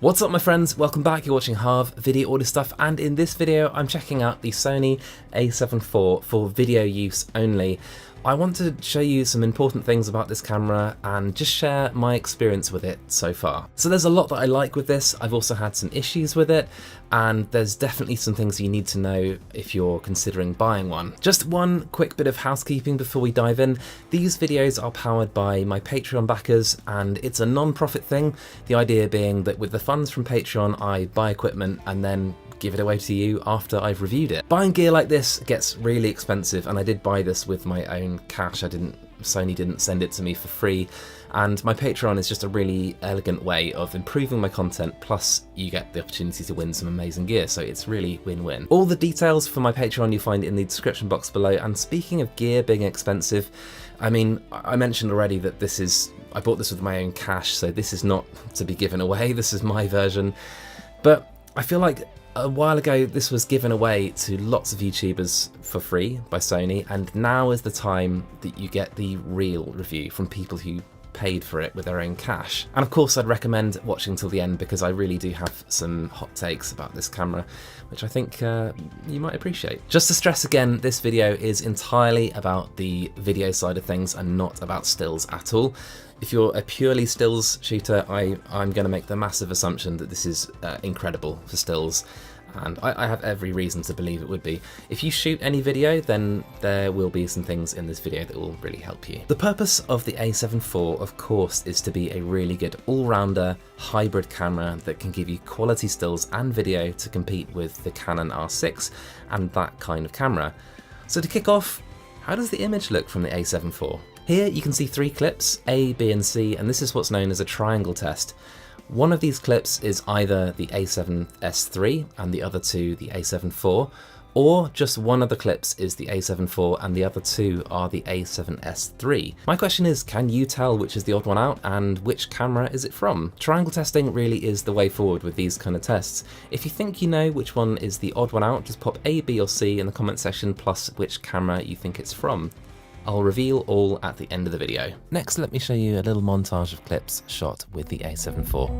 What's up my friends, welcome back, you're watching Harv Video Audio Stuff, and in this video I'm checking out the Sony a7 IV for video use only. I want to show you some important things about this camera and just share my experience with it so far. So there's a lot that I like with this, I've also had some issues with it, and there's definitely some things you need to know if you're considering buying one. Just one quick bit of housekeeping before we dive in. These videos are powered by my Patreon backers and it's a non-profit thing, the idea being that with the funds from Patreon I buy equipment and then give it away to you after I've reviewed it. Buying gear like this gets really expensive, and I did buy this with my own cash. Sony didn't send it to me for free, and my Patreon is just a really elegant way of improving my content, plus you get the opportunity to win some amazing gear, so it's really win-win. All the details for my Patreon you find in the description box below, and speaking of gear being expensive, I mean, I mentioned already that I bought this with my own cash, so this is not to be given away, this is my version, but I feel like a while ago this was given away to lots of YouTubers for free by Sony, and now is the time that you get the real review from people who paid for it with their own cash. And of course I'd recommend watching till the end because I really do have some hot takes about this camera, which I think you might appreciate. Just to stress again, this video is entirely about the video side of things and not about stills at all. If you're a purely stills shooter, I'm going to make the massive assumption that this is incredible for stills, and I have every reason to believe it would be. If you shoot any video, then there will be some things in this video that will really help you. The purpose of the a7 IV, of course, is to be a really good all-rounder hybrid camera that can give you quality stills and video to compete with the Canon R6 and that kind of camera. So to kick off, how does the image look from the a7 IV? Here you can see three clips, A, B and C, and this is what's known as a triangle test. One of these clips is either the a7S III and the other two the a7 IV, or just one of the clips is the a7 IV and the other two are the a7S III. My question is, can you tell which is the odd one out and which camera is it from? Triangle testing really is the way forward with these kind of tests. If you think you know which one is the odd one out, just pop A, B or C in the comment section plus which camera you think it's from. I'll reveal all at the end of the video. Next, let me show you a little montage of clips shot with the a7 IV.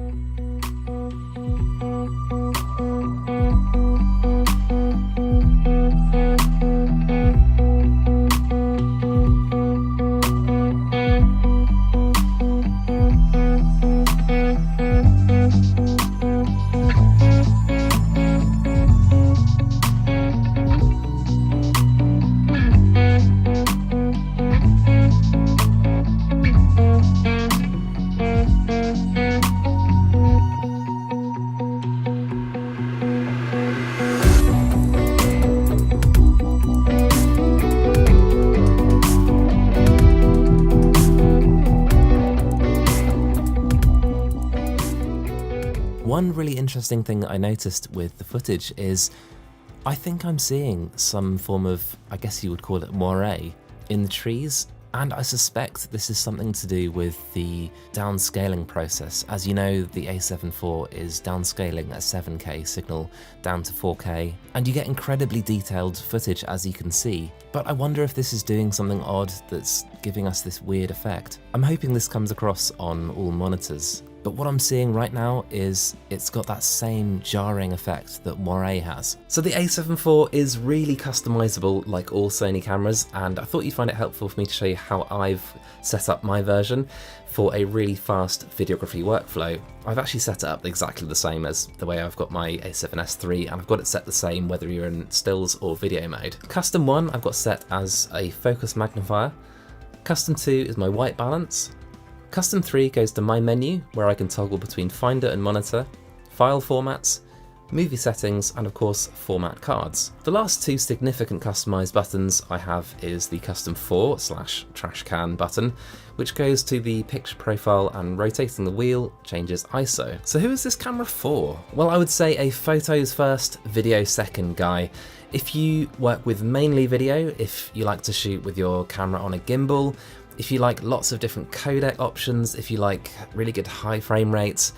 One really interesting thing I noticed with the footage is I think I'm seeing some form of, I guess you would call it moire, in the trees, and I suspect this is something to do with the downscaling process. As you know, the a7 IV is downscaling a 7K signal down to 4K, and you get incredibly detailed footage, as you can see. But I wonder if this is doing something odd that's giving us this weird effect. I'm hoping this comes across on all monitors. But what I'm seeing right now is it's got that same jarring effect that moire has. So the a7 IV is really customizable like all Sony cameras, and I thought you'd find it helpful for me to show you how I've set up my version for a really fast videography workflow. I've actually set it up exactly the same as the way I've got my a7S III, and I've got it set the same whether you're in stills or video mode. Custom 1 I've got set as a focus magnifier. Custom 2 is my white balance. Custom 3 goes to my menu, where I can toggle between Finder and Monitor, file formats, movie settings, and of course format cards. The last two significant customized buttons I have is the Custom 4/trash can button, which goes to the picture profile, and rotating the wheel changes ISO. So who is this camera for? Well, I would say a photos first, video second guy. If you work with mainly video, if you like to shoot with your camera on a gimbal, if you like lots of different codec options, if you like really good high frame rates,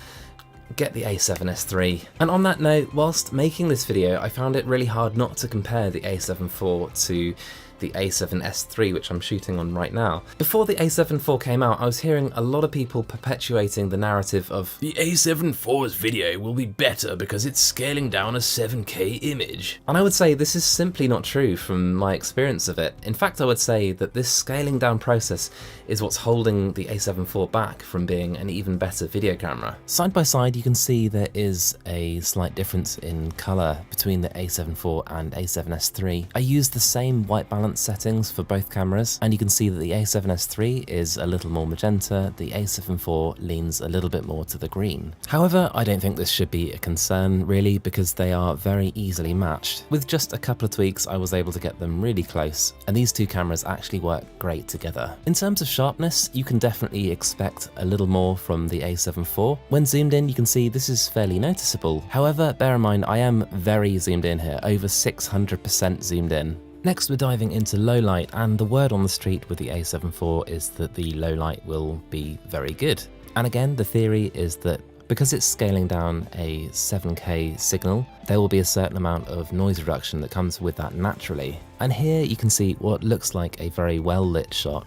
get the a7S III. And on that note, whilst making this video, I found it really hard not to compare the a7 IV to the A7S III, which I'm shooting on right now. Before the A7 IV came out, I was hearing a lot of people perpetuating the narrative of the A7 IV's video will be better because it's scaling down a 7K image. And I would say this is simply not true from my experience of it. In fact, I would say that this scaling down process is what's holding the A7 IV back from being an even better video camera. Side by side, you can see there is a slight difference in colour between the A7 IV and A7S III. I used the same white balance settings for both cameras, and you can see that the A7S III is a little more magenta, the A7 IV leans a little bit more to the green. However, I don't think this should be a concern really, because they are very easily matched. With just a couple of tweaks, I was able to get them really close, and these two cameras actually work great together. In terms of sharpness, you can definitely expect a little more from the A7 IV. When zoomed in, you can see this is fairly noticeable. However, bear in mind, I am very zoomed in here, over 600% zoomed in. Next, we're diving into low light, and the word on the street with the A7 IV is that the low light will be very good. And again, the theory is that because it's scaling down a 7K signal, there will be a certain amount of noise reduction that comes with that naturally. And here you can see what looks like a very well lit shot,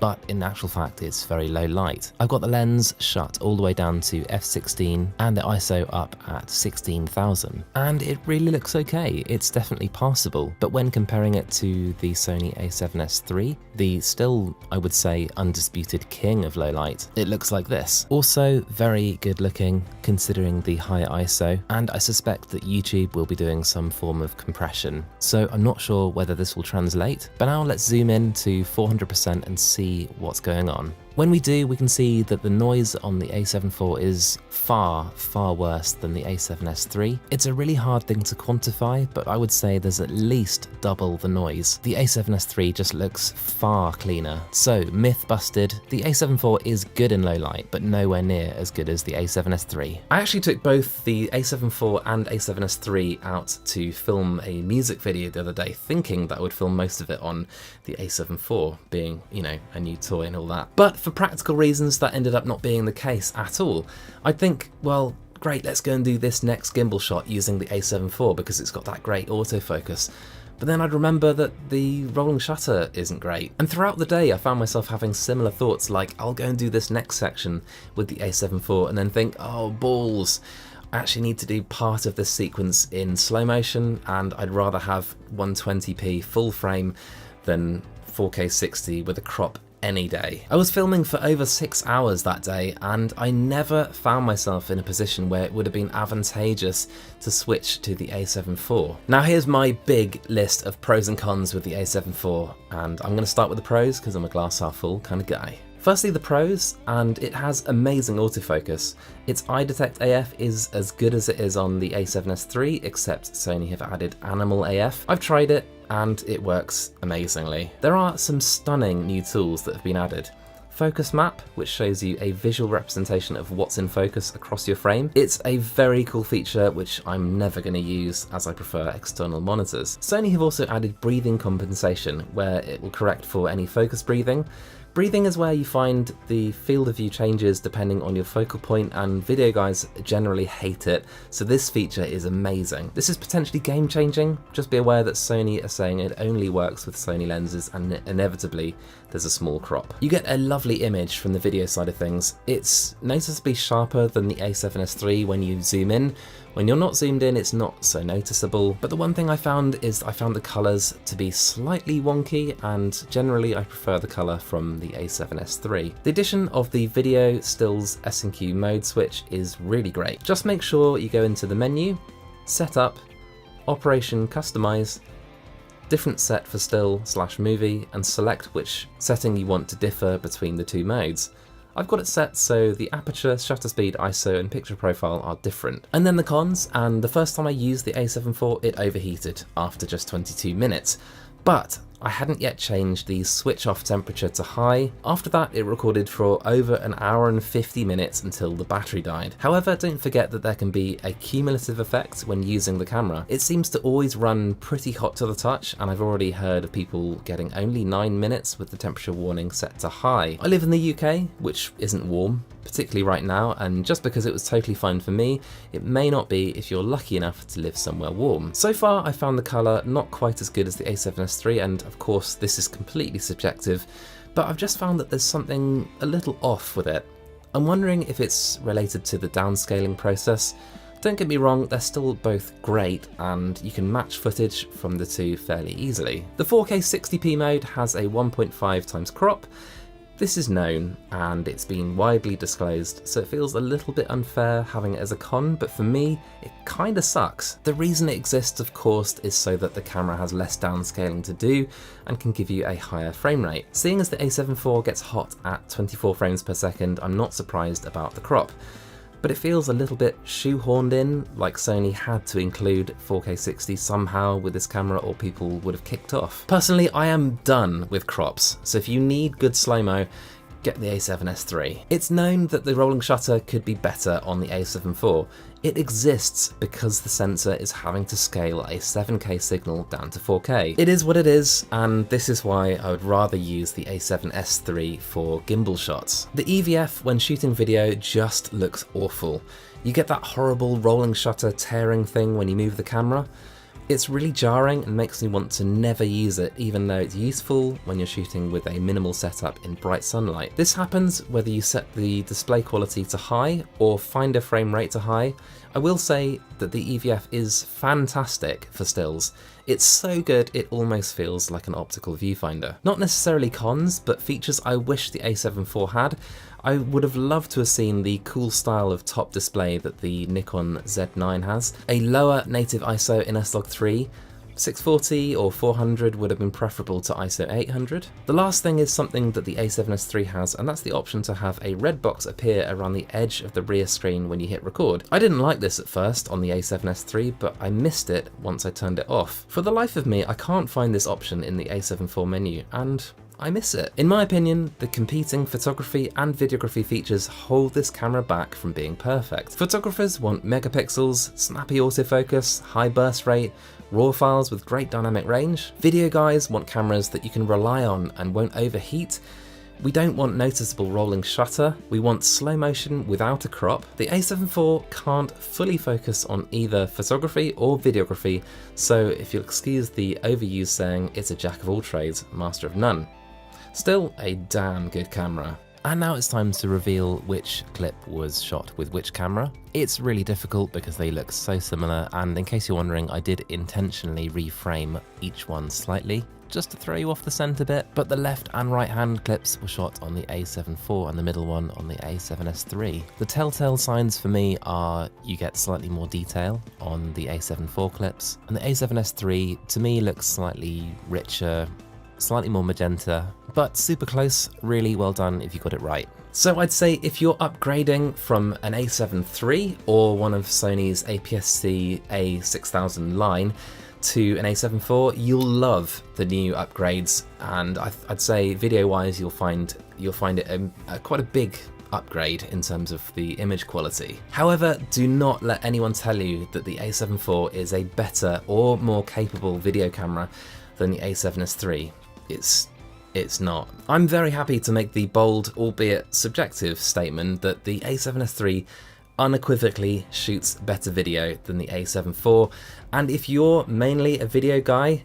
but in actual fact it's very low light. I've got the lens shut all the way down to f16 and the ISO up at 16,000, and it really looks okay. It's definitely passable, but when comparing it to the Sony A7S III, the still, I would say, undisputed king of low light, it looks like this. Also very good looking considering the high ISO, and I suspect that YouTube will be doing some form of compression, so I'm not sure whether this will translate. But now let's zoom in to 400% and see what's going on. When we do, we can see that the noise on the A7 IV is far, far worse than the A7S III. It's a really hard thing to quantify, but I would say there's at least double the noise. The A7S III just looks far cleaner. So, myth busted, the A7 IV is good in low light, but nowhere near as good as the A7S III. I actually took both the A7 IV and A7S III out to film a music video the other day, thinking that I would film most of it on the A7 IV, being, you know, a new toy and all that. But for practical reasons, that ended up not being the case at all. I'd think, well, great, let's go and do this next gimbal shot using the A7 IV because it's got that great autofocus. But then I'd remember that the rolling shutter isn't great. And throughout the day, I found myself having similar thoughts like, I'll go and do this next section with the A7 IV and then think, oh, balls. I actually need to do part of this sequence in slow motion, and I'd rather have 120p full frame than 4K 60 with a crop any day. I was filming for over 6 hours that day, and I never found myself in a position where it would have been advantageous to switch to the A7 IV. Now here's my big list of pros and cons with the A7 IV, and I'm going to start with the pros because I'm a glass half full kind of guy. Firstly, the pros, and it has amazing autofocus. Its eye detect AF is as good as it is on the A7S III, except Sony have added Animal AF. I've tried it, and it works amazingly. There are some stunning new tools that have been added. Focus Map, which shows you a visual representation of what's in focus across your frame. It's a very cool feature which I'm never going to use as I prefer external monitors. Sony have also added breathing compensation, where it will correct for any focus breathing. Breathing is where you find the field of view changes depending on your focal point, and video guys generally hate it, so this feature is amazing. This is potentially game changing. Just be aware that Sony are saying it only works with Sony lenses, and inevitably there's a small crop. You get a lovely image from the video side of things. It's noticeably sharper than the A7S III when you zoom in. When you're not zoomed in, it's not so noticeable, but the one thing I found is I found the colours to be slightly wonky, and generally I prefer the colour from the A7S III. The addition of the video stills S&Q mode switch is really great. Just make sure you go into the menu, Setup, Operation Customize, Different set for still/movie, and select which setting you want to differ between the two modes. I've got it set so the aperture, shutter speed, ISO and picture profile are different. And then the cons, and the first time I used the A7 IV it overheated after just 22 minutes. But I hadn't yet changed the switch off temperature to high. After that, it recorded for over an hour and 50 minutes until the battery died. However, don't forget that there can be a cumulative effect when using the camera. It seems to always run pretty hot to the touch, and I've already heard of people getting only 9 minutes with the temperature warning set to high. I live in the UK, which isn't warm, particularly right now, and just because it was totally fine for me, it may not be if you're lucky enough to live somewhere warm. So far I found the colour not quite as good as the A7S III, and of course this is completely subjective, but I've just found that there's something a little off with it. I'm wondering if it's related to the downscaling process. Don't get me wrong, they're still both great and you can match footage from the two fairly easily. The 4K 60p mode has a 1.5 times crop. This is known and it's been widely disclosed, so it feels a little bit unfair having it as a con, but for me, it kinda sucks. The reason it exists, of course, is so that the camera has less downscaling to do and can give you a higher frame rate. Seeing as the A7 IV gets hot at 24 frames per second, I'm not surprised about the crop. But it feels a little bit shoehorned in, like Sony had to include 4K 60 somehow with this camera or people would have kicked off. Personally, I am done with crops, so if you need good slow-mo, get the A7S III. It's known that the rolling shutter could be better on the A7 IV. It exists because the sensor is having to scale a 7K signal down to 4K. It is what it is, and this is why I would rather use the A7S III for gimbal shots. The EVF when shooting video just looks awful. You get that horrible rolling shutter tearing thing when you move the camera. It's really jarring and makes me want to never use it, even though it's useful when you're shooting with a minimal setup in bright sunlight. This happens whether you set the display quality to high or finder frame rate to high. I will say that the EVF is fantastic for stills. It's so good it almost feels like an optical viewfinder. Not necessarily cons, but features I wish the A7 IV had. I would have loved to have seen the cool style of top display that the Nikon Z9 has. A lower native ISO in S-Log3, 640 or 400 would have been preferable to ISO 800. The last thing is something that the A7S III has, and that's the option to have a red box appear around the edge of the rear screen when you hit record. I didn't like this at first on the A7S III, but I missed it once I turned it off. For the life of me, I can't find this option in the A7 IV menu, and I miss it. In my opinion, the competing photography and videography features hold this camera back from being perfect. Photographers want megapixels, snappy autofocus, high burst rate, RAW files with great dynamic range. Video guys want cameras that you can rely on and won't overheat. We don't want noticeable rolling shutter, we want slow motion without a crop. The A7 IV can't fully focus on either photography or videography, so if you'll excuse the overused saying, it's a jack of all trades, master of none. Still a damn good camera. And now it's time to reveal which clip was shot with which camera. It's really difficult because they look so similar, and in case you're wondering, I did intentionally reframe each one slightly, just to throw you off the scent a bit, but the left and right hand clips were shot on the A7 IV and the middle one on the A7S III. The telltale signs for me are you get slightly more detail on the A7 IV clips, and the A7S III to me looks slightly richer, slightly more magenta, but super close, really well done if you got it right. So I'd say if you're upgrading from an A7 III or one of Sony's APS-C A6000 line to an A7 IV, you'll love the new upgrades, and I'd say video-wise you'll find it quite a big upgrade in terms of the image quality. However, do not let anyone tell you that the A7 IV is a better or more capable video camera than the A7S III. It's not. I'm very happy to make the bold, albeit subjective, statement that the A7S III unequivocally shoots better video than the A7 IV, and if you're mainly a video guy,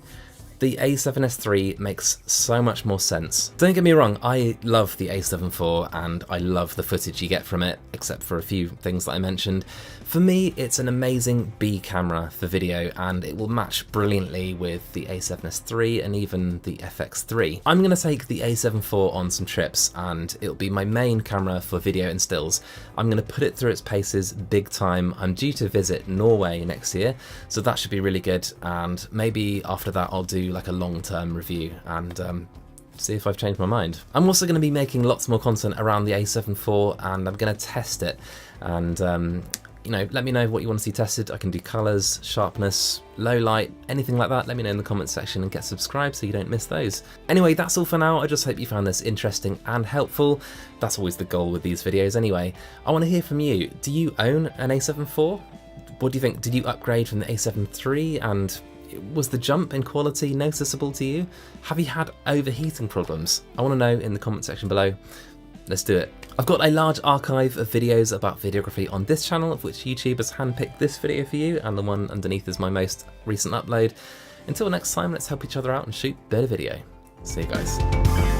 the A7S III makes so much more sense. Don't get me wrong, I love the A7 IV and I love the footage you get from it, except for a few things that I mentioned. For me, it's an amazing B camera for video, and it will match brilliantly with the A7S III and even the FX3. I'm going to take the A7 IV on some trips, and it'll be my main camera for video and stills. I'm going to put it through its paces big time. I'm due to visit Norway next year, so that should be really good, and maybe after that I'll do like a long-term review and see if I've changed my mind. I'm also going to be making lots more content around the A7 IV, and I'm going to test it, and you know, let me know what you want to see tested. I can do colours, sharpness, low light, anything like that. Let me know in the comments section and get subscribed so you don't miss those. Anyway, that's all for now. I just hope you found this interesting and helpful. That's always the goal with these videos anyway. I want to hear from you. Do you own an A7 IV? What do you think? Did you upgrade from the A7 III, and was the jump in quality noticeable to you? Have you had overheating problems? I want to know in the comment section below. Let's do it. I've got a large archive of videos about videography on this channel, of which YouTube has handpicked this video for you, and the one underneath is my most recent upload. Until next time, let's help each other out and shoot better video. See you guys.